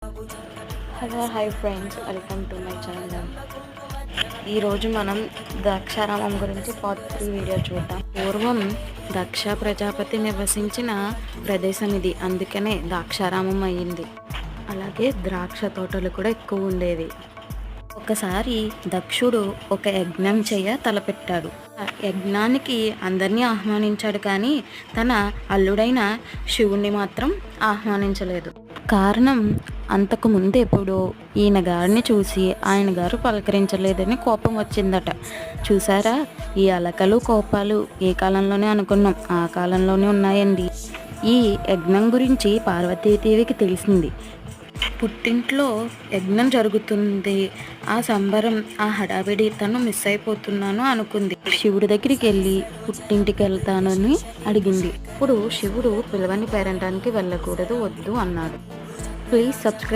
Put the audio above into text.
Hello hi friends, welcome to my channel. ఈరోజు మనం ద్రాక్షారామం గురించి పార్ట్ 3 వీడియో చూద్దాం. పూర్వం దక్ష ప్రజాపతి నివసించిన ప్రదేశం ఇది, అందుకనే ద్రాక్షారామం అయ్యింది. అలాగే ద్రాక్ష తోటలు కూడా ఎక్కువ ఉండేవి. ఒకసారి దక్షుడు ఒక యజ్ఞం తలపెట్టాడు. ఆ యజ్ఞానికి అందరినీ ఆహ్వానించాడు, కానీ తన అల్లుడైన శివుణ్ణి మాత్రం ఆహ్వానించలేదు. కారణం, అంతకు ముందు ఎప్పుడో ఈయన గారిని చూసి ఆయన గారు పలకరించలేదని కోపం వచ్చిందట. చూసారా, ఈ అలకలు కోపాలు ఏ కాలంలోనే అనుకున్నాం, ఆ కాలంలోనే ఉన్నాయండి. ఈ యజ్ఞం గురించి పార్వతీదేవికి తెలిసింది. పుట్టింట్లో యజ్ఞం జరుగుతుంది, ఆ సంబరం, ఆ హడావిడి తను మిస్ అయిపోతున్నాను అనుకుంది. శివుడి దగ్గరికి వెళ్ళి పుట్టింటికి వెళ్తానని అడిగింది. ఇప్పుడు శివుడు పిల్లవాడిని పేరంటానికి వెళ్ళకూడదు, వద్దు అన్నాడు. Please subscribe.